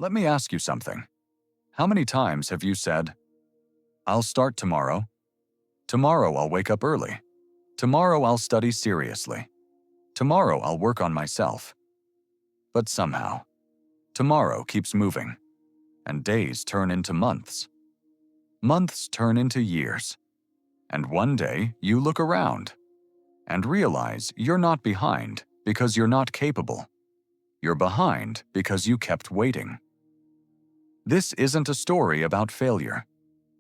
Let me ask you something. How many times have you said, "I'll start tomorrow. Tomorrow I'll wake up early. Tomorrow I'll study seriously. Tomorrow I'll work on myself." But somehow, tomorrow keeps moving, and days turn into months. Months turn into years. And one day you look around and realize you're not behind because you're not capable. You're behind because you kept waiting. This isn't a story about failure.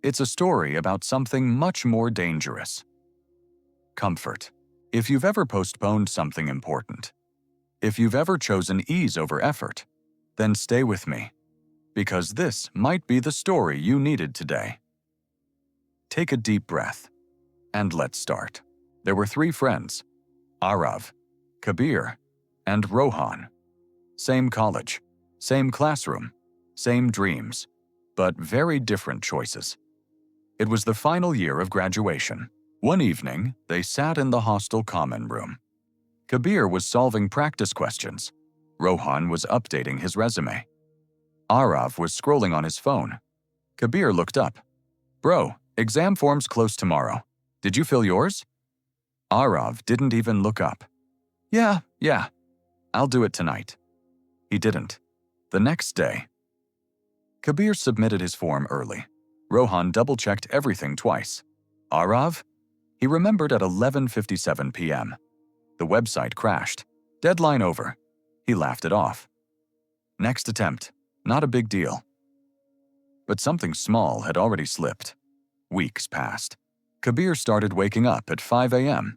It's a story about something much more dangerous. Comfort. If you've ever postponed something important, if you've ever chosen ease over effort, then stay with me, because this might be the story you needed today. Take a deep breath, and let's start. There were 3 friends, Aarav, Kabir, and Rohan. Same college, same classroom, same dreams, but very different choices. It was the final year of graduation. One evening, they sat in the hostel common room. Kabir was solving practice questions. Rohan was updating his resume. Aarav was scrolling on his phone. Kabir looked up. "Bro, exam form's close tomorrow. Did you fill yours?" Aarav didn't even look up. Yeah, I'll do it tonight." He didn't. The next day, Kabir submitted his form early. Rohan double-checked everything twice. Aarav? He remembered at 11:57 p.m. The website crashed. Deadline over. He laughed it off. Next attempt. Not a big deal. But something small had already slipped. Weeks passed. Kabir started waking up at 5 a.m.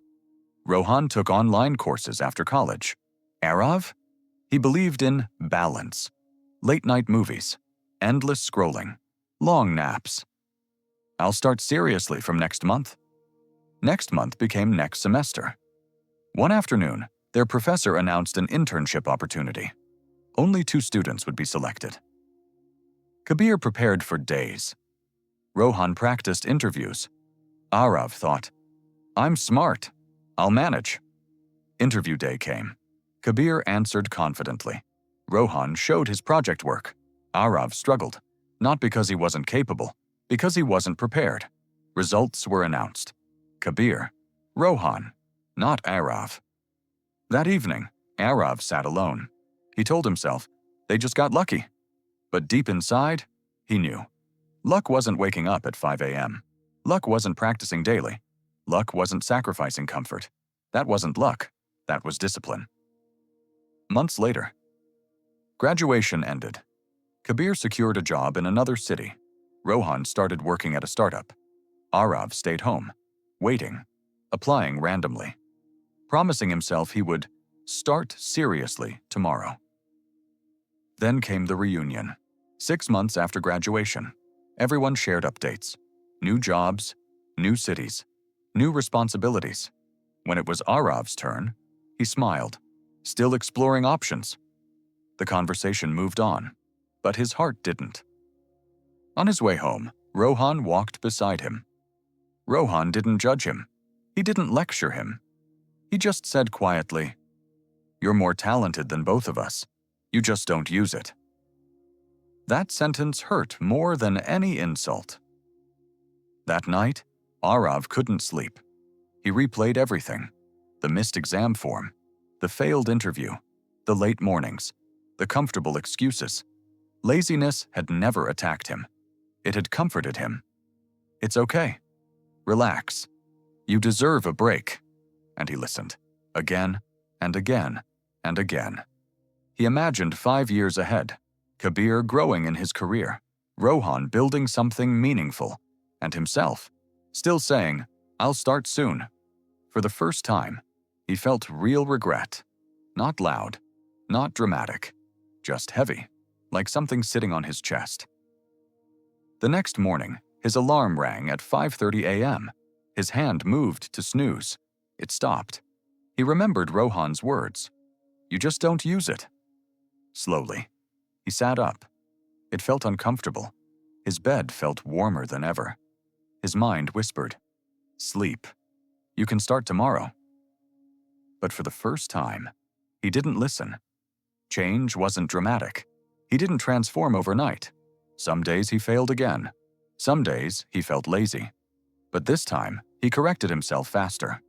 Rohan took online courses after college. Aarav? He believed in balance. Late-night movies. Endless scrolling. Long naps. "I'll start seriously from next month." Next month became next semester. One afternoon, their professor announced an internship opportunity. Only 2 students would be selected. Kabir prepared for days. Rohan practiced interviews. Aarav thought, "I'm smart. I'll manage." Interview day came. Kabir answered confidently. Rohan showed his project work. Aarav struggled, not because he wasn't capable, because he wasn't prepared. Results were announced. Kabir, Rohan, not Aarav. That evening, Aarav sat alone. He told himself, they just got lucky. But deep inside, he knew. Luck wasn't waking up at 5 a.m. Luck wasn't practicing daily. Luck wasn't sacrificing comfort. That wasn't luck. That was discipline. Months later, graduation ended. Kabir secured a job in another city. Rohan started working at a startup. Aarav stayed home, waiting, applying randomly, promising himself he would start seriously tomorrow. Then came the reunion. 6 months after graduation, everyone shared updates. New jobs, new cities, new responsibilities. When it was Aarav's turn, he smiled, still exploring options. The conversation moved on, but his heart didn't. On his way home, Rohan walked beside him. Rohan didn't judge him. He didn't lecture him. He just said quietly, "You're more talented than both of us. You just don't use it." That sentence hurt more than any insult. That night, Aarav couldn't sleep. He replayed everything: the missed exam form, the failed interview, the late mornings, the comfortable excuses. Laziness had never attacked him. It had comforted him. "It's okay. Relax. You deserve a break." And he listened, again and again and again. He imagined 5 years ahead, Kabir growing in his career, Rohan building something meaningful, and himself, still saying, "I'll start soon." For the first time, he felt real regret. Not loud, not dramatic, just heavy, like something sitting on his chest. The next morning, his alarm rang at 5:30 a.m. His hand moved to snooze. It stopped. He remembered Rohan's words. "You just don't use it." Slowly, he sat up. It felt uncomfortable. His bed felt warmer than ever. His mind whispered, "Sleep. You can start tomorrow." But for the first time, he didn't listen. Change wasn't dramatic. He didn't transform overnight. Some days he failed again. Some days he felt lazy. But this time, he corrected himself faster.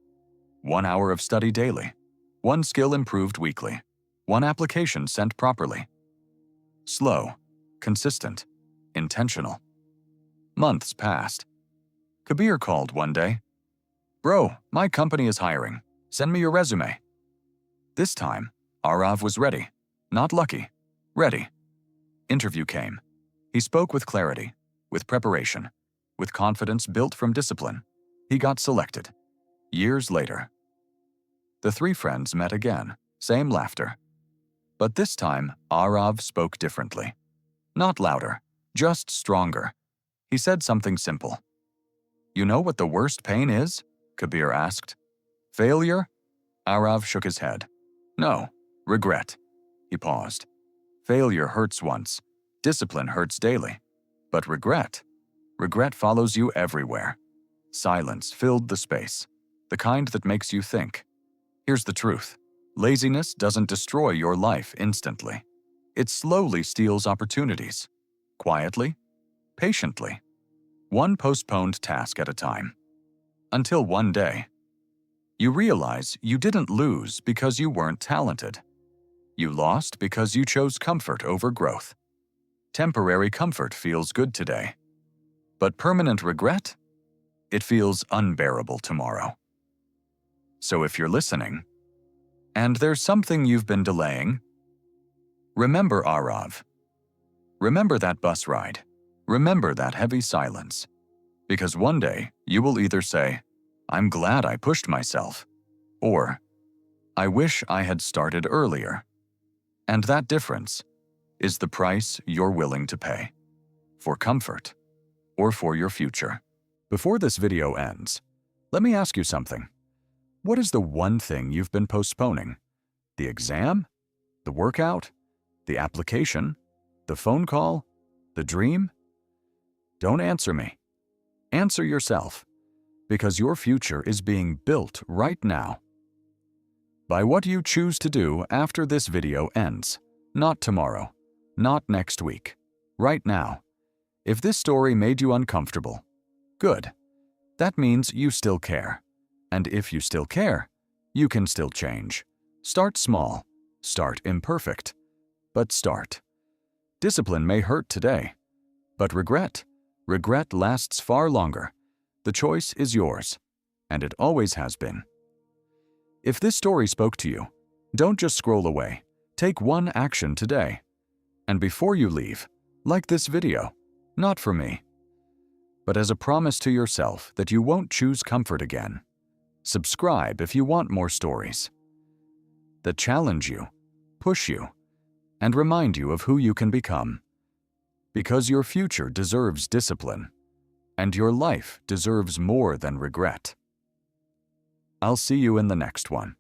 1 hour of study daily. 1 skill improved weekly. 1 application sent properly. Slow, consistent, intentional. Months passed. Kabir called one day. "Bro, my company is hiring. Send me your resume." This time, Aarav was ready. Not lucky. Ready. Interview came. He spoke with clarity, with preparation, with confidence built from discipline. He got selected. Years later. The 3 friends met again, same laughter. But this time, Aarav spoke differently. Not louder, just stronger. He said something simple. "You know what the worst pain is?" Kabir asked. "Failure?" Aarav shook his head. "No, regret." He paused. "Failure hurts once. Discipline hurts daily. But regret follows you everywhere." Silence filled the space, the kind that makes you think. Here's the truth. Laziness doesn't destroy your life instantly. It slowly steals opportunities. Quietly, patiently. 1 postponed task at a time. Until one day, you realize you didn't lose because you weren't talented. You lost because you chose comfort over growth. Temporary comfort feels good today. But permanent regret? It feels unbearable tomorrow. So if you're listening, and there's something you've been delaying, remember Aarav. Remember that bus ride. Remember that heavy silence. Because one day, you will either say, "I'm glad I pushed myself," or, "I wish I had started earlier." And that difference is the price you're willing to pay. For comfort, or for your future. Before this video ends, let me ask you something. What is the one thing you've been postponing? The exam? The workout? The application? The phone call? The dream? Don't answer me. Answer yourself, because your future is being built right now. By what you choose to do after this video ends. Not tomorrow, not next week, right now. If this story made you uncomfortable, good. That means you still care. And if you still care, you can still change. Start small, start imperfect, but start. Discipline may hurt today, but regret lasts far longer. The choice is yours, and it always has been. If this story spoke to you, don't just scroll away. Take one action today. And before you leave, like this video, not for me, but as a promise to yourself that you won't choose comfort again. Subscribe if you want more stories that challenge you, push you, and remind you of who you can become. Because your future deserves discipline, and your life deserves more than regret. I'll see you in the next one.